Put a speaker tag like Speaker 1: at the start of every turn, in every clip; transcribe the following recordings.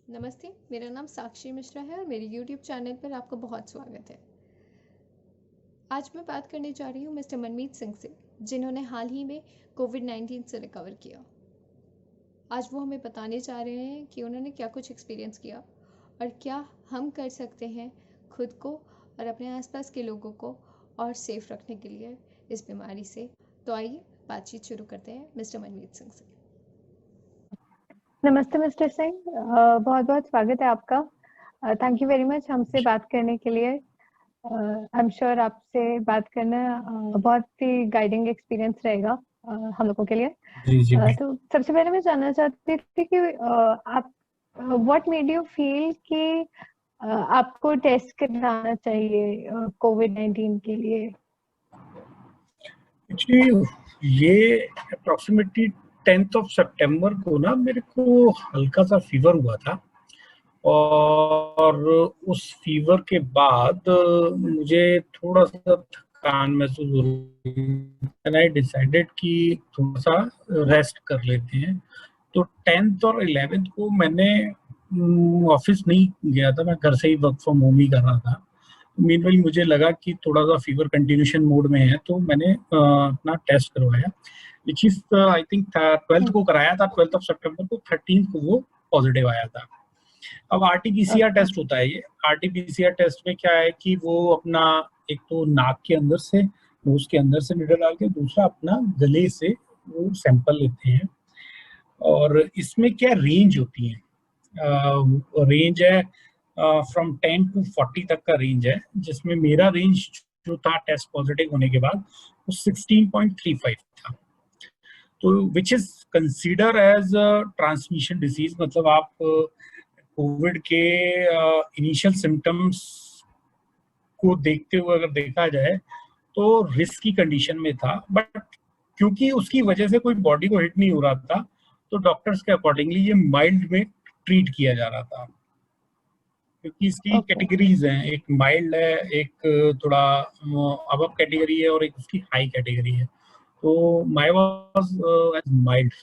Speaker 1: नमस्ते, मेरा नाम साक्षी मिश्रा है और मेरे YouTube चैनल पर आपका बहुत स्वागत है। आज मैं बात करने जा रही हूँ मिस्टर मनमीत सिंह से, जिन्होंने हाल ही में कोविड-19 से रिकवर किया। आज वो हमें बताने जा रहे हैं कि उन्होंने क्या कुछ एक्सपीरियंस किया और क्या हम कर सकते हैं खुद को और अपने आसपास के लोगों को और सेफ रखने के लिए इस बीमारी से। तो आइए बातचीत शुरू करते हैं मिस्टर मनमीत सिंह से।
Speaker 2: नमस्ते मिस्टर सिंह, बहुत-बहुत स्वागत है आपका। थैंक यू वेरी मच हमसे बात करने के लिए। आई एम श्योर आपसे बात करना बहुत ही गाइडिंग एक्सपीरियंस रहेगा हम लोगों के लिए।
Speaker 3: जी।
Speaker 2: तो सबसे पहले मैं जानना चाहती थी कि आप व्हाट मेड यू फील कि आपको टेस्ट कराना चाहिए कोविड-19 के लिए?
Speaker 3: एक्चुअली ये अप्रॉक्सीमेटली 10th ऑफ सितंबर को ना मेरे को हल्का सा फीवर हुआ था और उस फीवर के बाद मुझे थोड़ा सा थकान महसूस हो रही। आई डिसाइडेड कि थोड़ा सा रेस्ट कर लेते हैं। तो 10th और 11th को मैंने ऑफिस नहीं गया था, मैं घर से ही वर्क फ्रॉम होम ही कर रहा था। मीनवाइल मुझे लगा कि थोड़ा सा फीवर कंटिन्यूशन मोड में है, तो मैंने अपना टेस्ट करवाया, which is I think 12th को कराया था। 12th ऑफ सितंबर को, 13th को वो पॉजिटिव आया था। अब आरटीपीसीआर टेस्ट होता है। ये आरटीपीसीआर टेस्ट में क्या है कि वो अपना एक तो नाक के अंदर से, नोज के अंदर से नीडल डाल के, दूसरा अपना गले से वो सैंपल लेते हैं। और इसमें क्या रेंज होती है, रेंज है फ्रॉम 10 to 40 तक का रेंज है, जिसमें मेरा रेंज जो था टेस्ट पॉजिटिव होने के बाद वो 16.35 था। तो which is consider as transmission disease. मतलब आप कोविड के इनिशियल सिम्टम्स को देखते हुए अगर देखा जाए तो रिस्क की कंडीशन में था, बट क्योंकि उसकी वजह से कोई बॉडी को हिट नहीं हो रहा था, तो डॉक्टर्स के अकॉर्डिंगली ये माइल्ड में ट्रीट किया जा रहा था। क्योंकि इसकी कैटेगरीज हैं, एक माइल्ड है, एक थोड़ा अबव कैटेगरी है और एक उसकी हाई कैटेगरी है। तो माय वाज एज माइल्ड।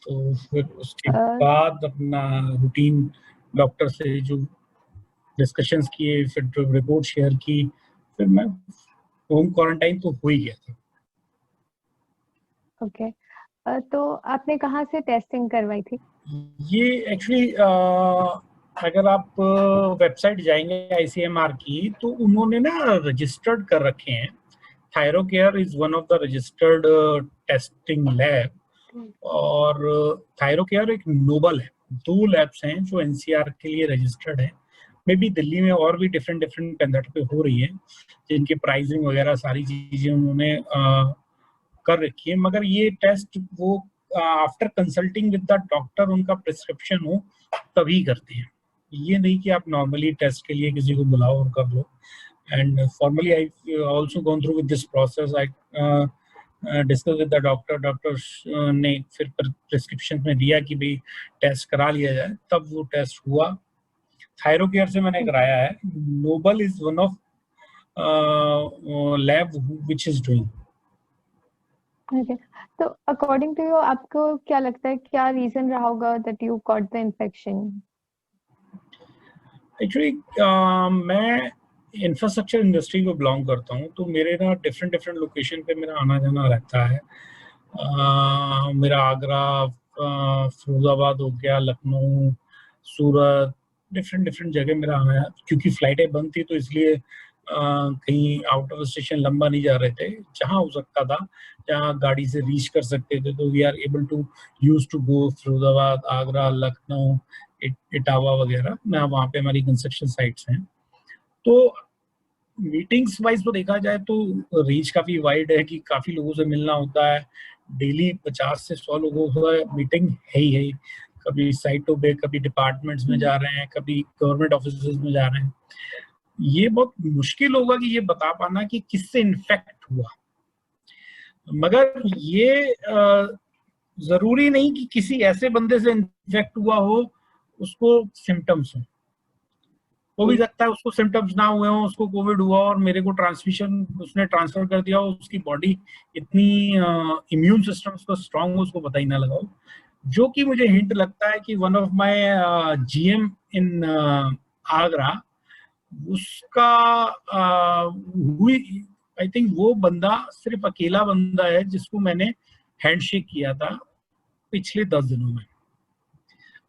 Speaker 3: तो फिर उसके बाद अपना रूटीन डॉक्टर से जो डिस्कशंस किए, फिर रिपोर्ट शेयर की, फिर मैं होम क्वारंटाइन तो हो ही गया था।
Speaker 2: ओके, तो आपने कहाँ से टेस्टिंग करवाई थी?
Speaker 3: ये एक्चुअली अगर आप वेबसाइट जाएंगे आईसीएमआर की, तो उन्होंने ना रजिस्टर्ड कर रखे हैं। Thyrocare is one of the registered testing lab, और थायरोकेयर एक नोबल है। 2 लैब्स हैं जो एनसीआर के लिए रजिस्टर्ड है। मे बी दिल्ली में और भी डिफरेंट पेंदट पे हो रही है, जिनकी प्राइसिंग वगैरह सारी चीजें उन्होंने कर रखी है। मगर ये टेस्ट वो after consulting with the doctor, उनका प्रिस्क्रिप्शन हो तभी करते हैं। ये नहीं कि आप नॉर्मली टेस्ट के लिए किसी को बुलाओ और कर लो। And formally I also gone through with this process. I discuss with the doctor. Doctor ने फिर प्रिस्क्रिप्शन में दिया कि भाई टेस्ट करा लिया जाए, तब वो टेस्ट हुआ। थायरोकेयर से मैंने कराया है। Noble is one of lab which is doing.
Speaker 2: Okay, तो अकॉर्डिंग टू यू आपको क्या लगता है, क्या रीजन रहा होगा that you got the infection?
Speaker 3: Actually मैं इंफ्रास्ट्रक्चर इंडस्ट्री को बिलोंग करता हूँ, तो मेरे ना डिफरेंट लोकेशन पे मेरा आना जाना रहता है। मेरा आगरा, फिरोजाबाद हो गया, लखनऊ, सूरत, डिफरेंट जगह मेरा आना है। क्योंकि फ्लाइटें बंद थी तो इसलिए कहीं आउट ऑफ स्टेशन लंबा नहीं जा रहे थे। जहाँ हो सकता था, जहाँ गाड़ी से रीच कर सकते थे, तो we are able to use to go Firozabad, Agra, Lucknow, Etawah वगैरह। मैं वहाँ पे हमारी कंस्ट्रक्शन साइट्स हैं। तो मीटिंग्स वाइज तो देखा जाए तो रीच काफी वाइड है कि काफी लोगों से मिलना होता है। डेली 50 से 100 लोगों का मीटिंग है ही। कभी साइटों पे, कभी डिपार्टमेंट्स में जा रहे हैं, कभी गवर्नमेंट ऑफिस में जा रहे हैं। ये बहुत मुश्किल होगा कि ये बता पाना कि किससे इन्फेक्ट हुआ। मगर ये जरूरी नहीं कि किसी ऐसे बंदे से इन्फेक्ट हुआ हो उसको सिम्टम्स हो। हो भी सकता है उसको सिम्टम्स ना हुए हो, उसको कोविड हुआ और मेरे को ट्रांसमिशन उसने ट्रांसफर कर दिया हो। उसकी बॉडी इतनी इम्यून सिस्टम उसका स्ट्रांग हो, उसको पता ही ना लगाओ। जो कि मुझे हिंट लगता है कि वन ऑफ माय जीएम इन आगरा, उसका हुई, आई थिंक वो बंदा सिर्फ अकेला बंदा है जिसको मैंने हैंडशेक किया था पिछले 10 दिनों में।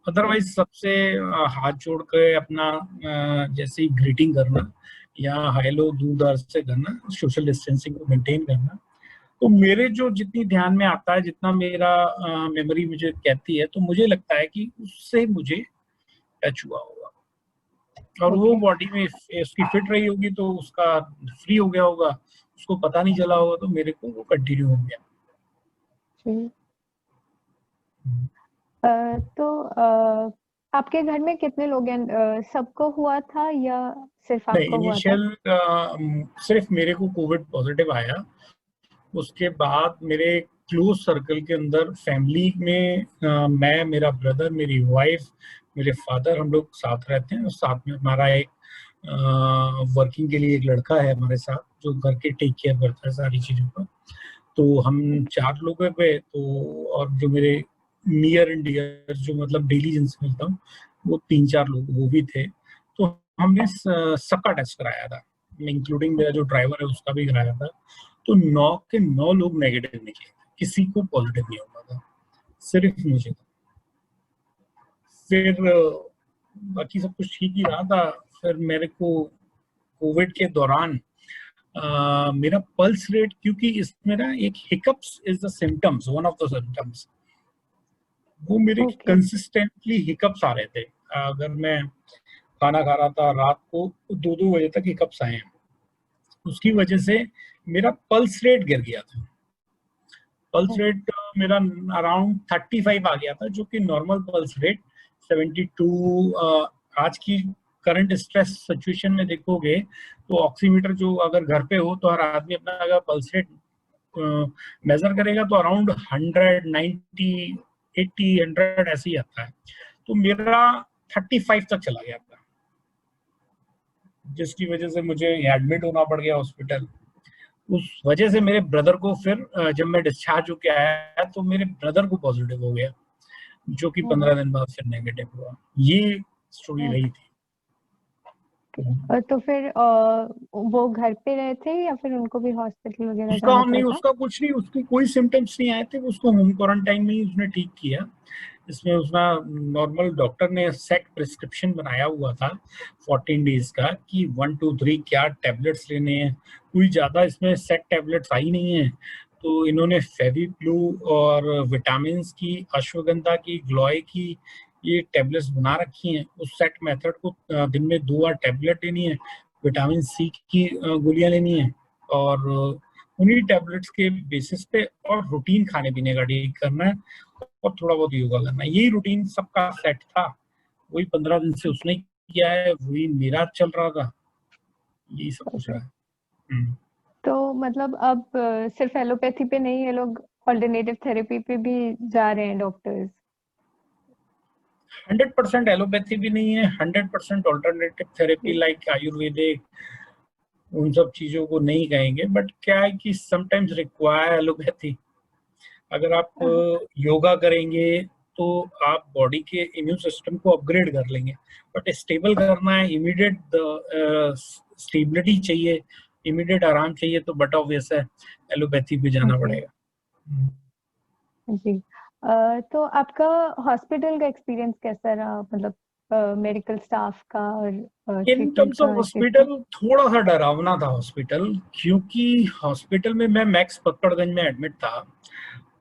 Speaker 3: अदरवाइज सबसे हाथ जोड़ के अपना जैसे ही ग्रीटिंग करना या हेलो दूर दराज से करना, सोशल डिस्टेंसिंग को मेंटेन करना, तो मेरे जो जितनी ध्यान में आता है, जितना मेरा मेमोरी मुझे कहती है, तो मुझे लगता है कि उससे मुझे टच हुआ होगा और वो बॉडी में उसकी फिट रही होगी तो उसका फ्री हो गया होगा, उसको पता नहीं चला होगा, तो मेरे को वो कंटिन्यू हो गया।
Speaker 2: तो आपके घर में कितने लोग हैं? सबको हुआ था या सिर्फ आपको हुआ था?
Speaker 3: इनिशियल सिर्फ मेरे को कोविड पॉजिटिव आया, उसके बाद मेरे क्लोज सर्कल के अंदर फैमिली में मैं, मेरा ब्रदर, मेरी वाइफ, मेरे फादर, हम लोग साथ रहते हैं और साथ में हमारा एक वर्किंग के लिए एक लड़का है हमारे साथ जो घर के टेक केयर करता है सारी चीज़ों का। तो हम 4 लोग पे, तो और जो मेरे नियर एंड डियर जो मतलब डेली जिनसे मिलता हूँ वो 3-4 लोग वो भी थे। तो हमने सबका टेस्ट कराया था, इंक्लूडिंग मेरा जो ड्राइवर है उसका भी कराया था। तो 9 के 9 लोग नेगेटिव निकले, किसी को पॉजिटिव नहीं हुआ था, सिर्फ मुझे था। फिर बाकी सब कुछ ठीक ही रहा था। फिर मेरे को कोविड के दौरान मेरा पल्स रेट, क्योंकि इसमें ना एक hiccups is the symptoms, one of the symptoms, वो मेरे कंसिस्टेंटली हिकअप्स आ रहे थे। अगर मैं खाना खा रहा था रात को 2-2 बजे तक हिकअप्स आए हैं, उसकी वजह से मेरा पल्स रेट गिर गया था। पल्स रेट मेरा अराउंड 35 आ गया था, जो कि नॉर्मल पल्स रेट 72। आज की करंट स्ट्रेस सिचुएशन में देखोगे तो ऑक्सीमीटर जो अगर घर पे हो तो हर आदमी अपना अगर पल्स रेट मेजर करेगा तो अराउंड 100, 90, 80, 100 ऐसे ही आता है। तो मेरा 35 तक चला गया था, जिसकी वजह से मुझे एडमिट होना पड़ गया हॉस्पिटल। उस वजह से मेरे ब्रदर को फिर जब मैं डिस्चार्ज होके आया तो मेरे ब्रदर को पॉजिटिव हो गया, जो कि 15 दिन बाद फिर नेगेटिव हुआ। ये स्टोरी रही थी।
Speaker 2: तो फिर वो घर पे रहे थे या फिर उनको भी हॉस्पिटल वगैरह
Speaker 3: उसका
Speaker 2: जाना
Speaker 3: नहीं,
Speaker 2: पड़ा?
Speaker 3: उसका कुछ नहीं, उसके कोई सिम्टम्स नहीं आए थे, उसको होम क्वारंटाइन में ही उसने ठीक किया। इसमें उसका नॉर्मल डॉक्टर ने सेट प्रिस्क्रिप्शन बनाया हुआ था 14 डेज का कि 1, 2, 3 क्या टैबलेट्स लेने हैं। कोई ज़्यादा इसमें सेट टैबलेट्स आई नहीं है, तो इन्होंने फेविप्लू और विटामिन की, अश्वगंधा की, ग्लोय की ये टैबलेट्स बना रखी हैं। उस सेट मेथड को दिन में 2 बार टैबलेट लेनी है, विटामिन सी की गोलियां लेनी है और उन्हीं टैबलेट्स के बेसिस पे और रूटीन खाने पीने का ठीक करना है और थोड़ा बहुत योगा करना है। यही रूटीन सबका सेट था, वही 15 दिन से उसने किया है, वही मेरा चल रहा था, यही सब कुछ रहा है।
Speaker 2: तो मतलब अब सिर्फ एलोपैथी पे नहीं, ये लोग ऑल्टरनेटिव थेरेपी पे भी जा रहे हैं डॉक्टर्स?
Speaker 3: 100% एलोपैथी भी नहीं है, 100% ऑल्टरनेटिव थेरेपी लाइक आयुर्वेदिक, उन सब चीजों को नहीं कहेंगे, बट क्या है कि समटाइम्स रिक्वायर एलोपैथी। अगर आप योगा करेंगे तो आप बॉडी के इम्यून सिस्टम को अपग्रेड कर लेंगे, बट स्टेबल करना है, इमीडिएट स्टेबिलिटी चाहिए, इमीडिएट आराम चाहिए, तो बट ऑब्वियस है एलोपैथी पे जाना पड़ेगा।
Speaker 2: जी। तो आपका हॉस्पिटल का एक्सपीरियंस कैसा रहा, मतलब मेडिकल स्टाफ का और
Speaker 3: इन
Speaker 2: ट्रीटमेंट
Speaker 3: टर्म्स ऑफ
Speaker 2: का?
Speaker 3: हॉस्पिटल थोड़ा सा डरावना था हॉस्पिटल, क्योंकि हॉस्पिटल में मैं मैक्स पकड़गंज में एडमिट था।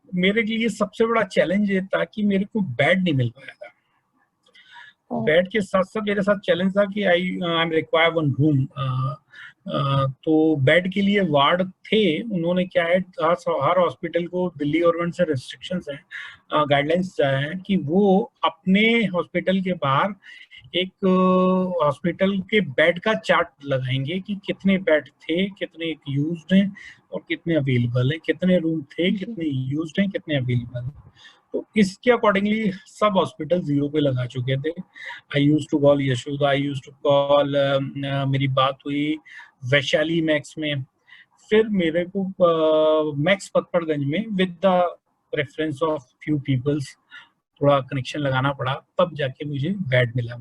Speaker 3: मेरे लिए सबसे बड़ा चैलेंज ये था कि मेरे को बेड नहीं मिल पाया था। बेड के साथ साथ मेरे साथ चैलेंज था कि I am require one room. तो बेड के लिए वार्ड थे। उन्होंने क्या है, हर हॉस्पिटल को दिल्ली गवर्नमेंट से रेस्ट्रिक्शंस हैं, गाइडलाइंस हैं कि वो अपने हॉस्पिटल के बाहर एक हॉस्पिटल के बेड का चार्ट लगाएंगे कि कितने बेड थे, कितने यूज्ड हैं और कितने अवेलेबल हैं, कितने रूम थे, कितने यूज्ड हैं, कितने अवेलेबल हैं। तो इसके अकॉर्डिंगली सब हॉस्पिटल 0 पे लगा चुके थे। I use to call Yashoda, I use to call, मेरी बात हुई वैशाली मैक्स में, फिर मेरे को मैक्स पकड़गंज में with the reference of few peoples थोड़ा कनेक्शन लगाना पड़ा, तब जाके मुझे बेड मिला।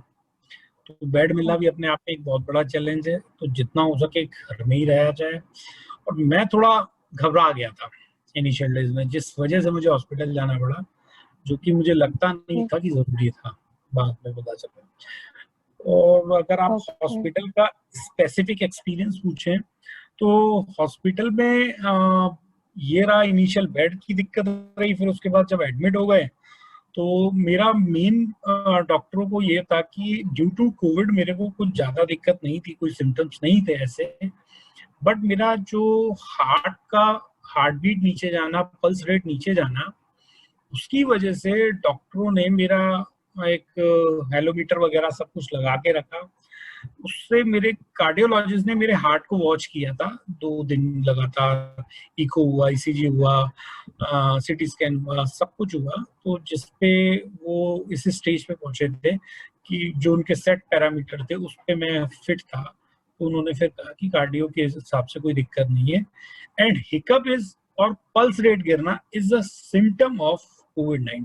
Speaker 3: तो बेड मिलना भी अपने आप में एक बहुत बड़ा चैलेंज है, तो जितना हो सके घर में ही रहा जाए। और मैं थोड़ा घबरा गया था इनिशियल डेज में, जिस वजह से मुझे हॉस्पिटल जाना पड़ा, जो कि मुझे लगता नहीं था कि जरूरी था, बाद में पता चला। और अगर आप हॉस्पिटल का स्पेसिफिक एक्सपीरियंस पूछें तो हॉस्पिटल में ये रहा, इनिशियल बेड की दिक्कत रही, फिर उसके बाद जब एडमिट हो गए तो मेरा मेन डॉक्टरों को ये था कि ड्यू टू कोविड मेरे को कुछ ज्यादा दिक्कत नहीं थी, कोई सिम्टम्स नहीं थे ऐसे, बट मेरा जो हार्ट बीट नीचे जाना, पल्स रेट नीचे जाना, उसकी वजह से डॉक्टरों ने मेरा एक हेलोमीटर वगैरह सब कुछ लगा के रखा। उससे मेरे कार्डियोलॉजिस्ट ने मेरे हार्ट को वॉच किया था 2 दिन लगातार, इको हुआ, ईसीजी हुआ, सीटी स्कैन हुआ, सब कुछ हुआ। तो जिसपे वो इस स्टेज पे पहुंचे थे कि जो उनके सेट पैरामीटर थे उस पे मैं फिट था, तो उन्होंने फिर कहा कि कार्डियो के हिसाब से कोई दिक्कत नहीं है, एंड हिकअप इज और पल्स रेट गिरना इज अ सिम्टम ऑफ कोविड-19।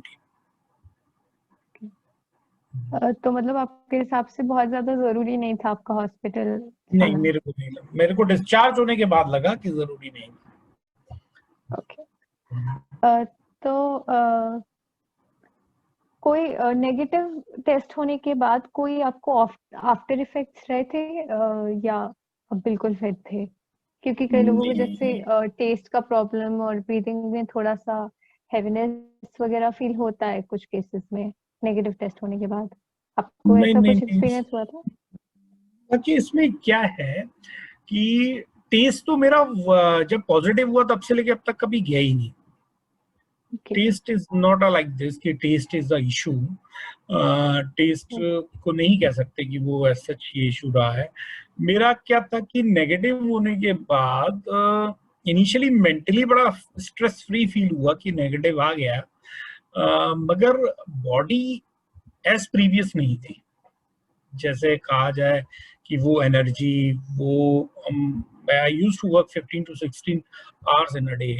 Speaker 2: तो मतलब आपके हिसाब से बहुत ज्यादा जरूरी नहीं था आपका हॉस्पिटल
Speaker 3: नहीं,
Speaker 2: जाना?
Speaker 3: मेरे को नहीं लगा, मेरे को डिस्चार्ज होने के बाद लगा कि जरूरी नहीं।
Speaker 2: ओके। तो कोई नेगेटिव टेस्ट होने के बाद कोई आपको आफ्टर इफेक्ट्स रहे थे या अब बिल्कुल फिट थे? क्योंकि कई लोगों को जैसे टेस्ट का प्रॉब्लम और ब्रीदिंग में थोड़ा सा हेवीनेस वगैरह फील होता है कुछ केसेस में नेगेटिव टेस्ट होने के बाद। आपको
Speaker 3: नहीं
Speaker 2: ऐसा
Speaker 3: नहीं
Speaker 2: कुछ
Speaker 3: नहीं,
Speaker 2: एक्सपीरियंस हुआ था?
Speaker 3: बाकी इसमें क्या है कि टेस्ट तो मेरा जब पॉजिटिव हुआ तब से लेके अब तक कभी गया ही नहीं। Test is not a like this कि test is the issue. Test को नहीं कह सकते कि वो ऐसा ये इशू रहा है। मेरा क्या था कि नेगेटिव होने के बाद इनिशियली मेंटली बड़ा स्ट्रेस फ्री फील हुआ कि नेगेटिव आ गया, मगर बॉडी एज प्रीवियस नहीं थी। जैसे कहा जाए कि वो एनर्जी, वो I used to work 15 to 16 hours in a day,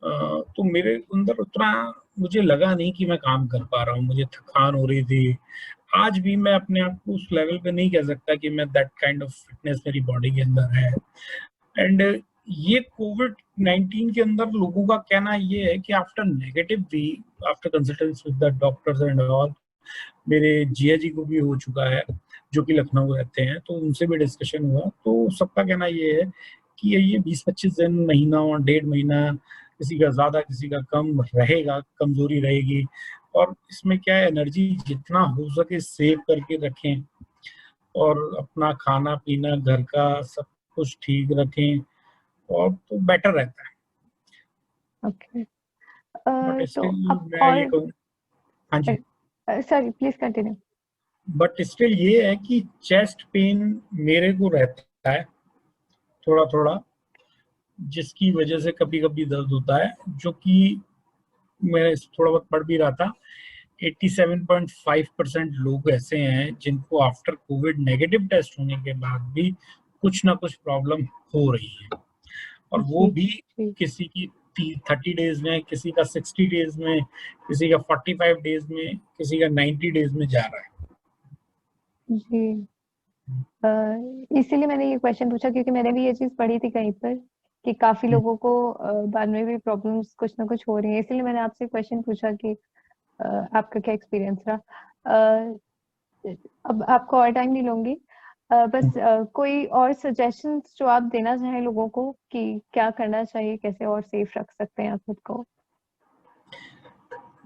Speaker 3: तो मेरे अंदर उतना मुझे लगा नहीं कि मैं काम कर पा रहा हूँ, मुझे थकान हो रही थी। आज भी मैं अपने आप को उस लेवल पे नहीं कह सकता कि मैं दैट काइंड ऑफ फिटनेस मेरी बॉडी के अंदर है। एंड ये कोविड-19 के अंदर लोगों का कहना ये है कि after negative we, after consultants with the doctors and all, मेरे जिया जी को भी हो चुका है जो कि लखनऊ रहते हैं, तो उनसे भी डिस्कशन हुआ, तो सबका कहना ये है कि ये 20-25 दिन, महीना और 1.5 महीना, किसी का ज्यादा किसी का कम रहेगा, कमजोरी रहेगी। और इसमें क्या है, एनर्जी जितना हो सके सेव करके रखें और अपना खाना पीना घर का सब कुछ ठीक रखें और तो बेटर रहता है।
Speaker 2: ओके।
Speaker 3: बट
Speaker 2: तो
Speaker 3: स्टिल
Speaker 2: आप
Speaker 3: मैं ये
Speaker 2: और
Speaker 3: कहूँ, हाँ जी,
Speaker 2: sorry please continue.
Speaker 3: But still ये है कि चेस्ट पेन मेरे को रहता है थोड़ा थोड़ा, जिसकी वजह से कभी कभी दर्द होता है, जो कि मैं थोड़ा बहुत पढ़ भी रहा था। 87.5% लोग ऐसे हैं जिनको आफ्टर कोविड नेगेटिव टेस्ट होने के बाद भी कुछ ना कुछ प्रॉब्लम हो रही है, और वो
Speaker 2: जी
Speaker 3: भी
Speaker 2: जी
Speaker 3: किसी की 30 डेज में, किसी का 60 डेज में, किसी का 45 डेज में, किसी का 90 डेज में जा रहा है।
Speaker 2: जी। इसीलिए मैंने ये क्वेश्चन पूछा क्योंकि मैंने भी ये चीज पढ़ी थी कहीं पर कि काफी लोगों को बाद में भी प्रॉब्लम्स कुछ ना कुछ हो रही है, इसलिए मैंने आपसे क्वेश्चन पूछा कि आपका क्या एक्सपीरियंस रहा। अब आपको और टाइम नहीं लूंगी, बस कोई और सजेशंस जो आप देना चाहें लोगों को कि क्या करना चाहिए, कैसे और सेफ रख सकते हैं आप खुद को?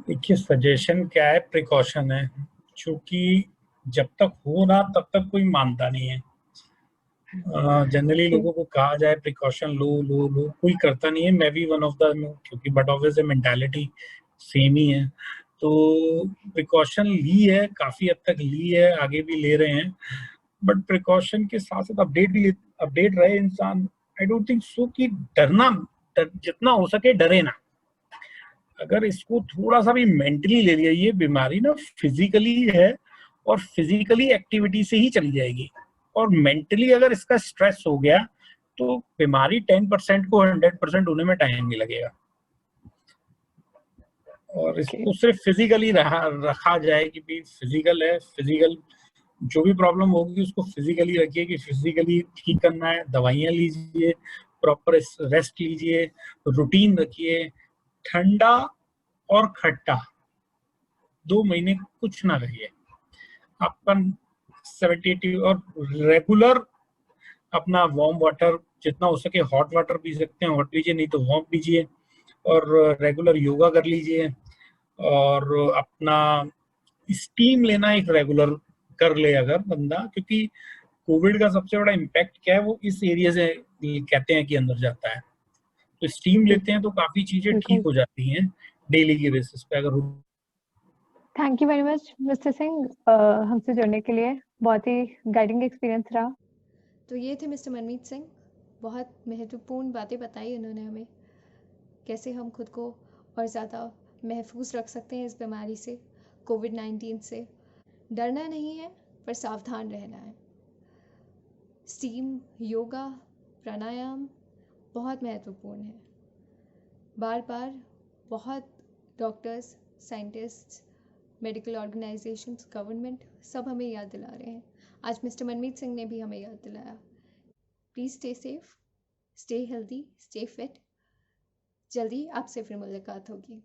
Speaker 3: देखिए, सजेशन क्या है, प्रिकॉशन है, क्योंकि जब तक हो ना तब तक कोई मानता नहीं है। जनरली
Speaker 2: जी
Speaker 3: लोगों को कहा जाए प्रिकॉशन लो लो लो, कोई करता नहीं है, मैं भी वन ऑफ द, क्योंकि बट ऑब्वियस मेंटालिटी सेम ही है। तो प्रिकॉशन ली है, काफी हद तक ली है, आगे भी ले रहे हैं, बट प्रिकॉशन के साथ साथ अपडेट रहे इंसान। आई डोंट थिंक सो कि जितना हो सके डरे ना। अगर इसको थोड़ा सा भी मेंटली ले लिया, ये बीमारी ना फिजिकली है और फिजिकली एक्टिविटी से ही चली जाएगी, और मेंटली अगर इसका स्ट्रेस हो गया तो बीमारी 10% को 100% होने में टाइम नहीं लगेगा। और
Speaker 2: Okay.
Speaker 3: इसको सिर्फ फिजिकली रखा जाए कि भाई फिजिकल है, फिजिकल जो भी प्रॉब्लम होगी उसको फिजिकली रखिए कि फिजिकली ठीक करना है, दवाइयाँ लीजिए, प्रॉपर रेस्ट लीजिए, रूटीन रखिए, ठंडा और खट्टा 2 महीने कुछ ना करिए, आपका 70-80 और रेगुलर अपना वार्म वाटर जितना हो सके, हॉट वाटर पी सकते हैं हॉट पीजिए, नहीं तो वार्म पीजिए, और रेगुलर योगा कर लीजिए, और अपना स्टीम लेना एक रेगुलर कर ले अगर बंदा, क्योंकि कोविड का सबसे बड़ा इम्पैक्ट क्या है वो इस एरिया से कहते हैं कि अंदर जाता है, तो स्टीम लेते हैं तो काफी चीजें ठीक
Speaker 2: बिल्कुल।
Speaker 3: हो जाती हैं डेली के बेसिस पे अगर।
Speaker 2: Thank you very much mister Singh हमसे जुड़ने के लिए, बहुत ही गाइडिंग एक्सपीरियंस रहा।
Speaker 1: तो ये थे मिस्टर मनमीत सिंह। बहुत महत्वपूर्ण बातें बताई उन्होंने हमें, कैसे हम खुद को और ज़्यादा महफूज रख सकते हैं इस बीमारी से, कोविड-19 से। डरना नहीं है पर सावधान रहना है। स्टीम, योगा, प्राणायाम बहुत महत्वपूर्ण है। बार बार बहुत doctors, scientists, medical organisations, government सब हमें याद दिला रहे हैं। आज मिस्टर मनमीत सिंह ने भी हमें याद दिलाया। Please stay safe, stay healthy, stay fit. जल्दी आपसे फिर मुलाकात होगी।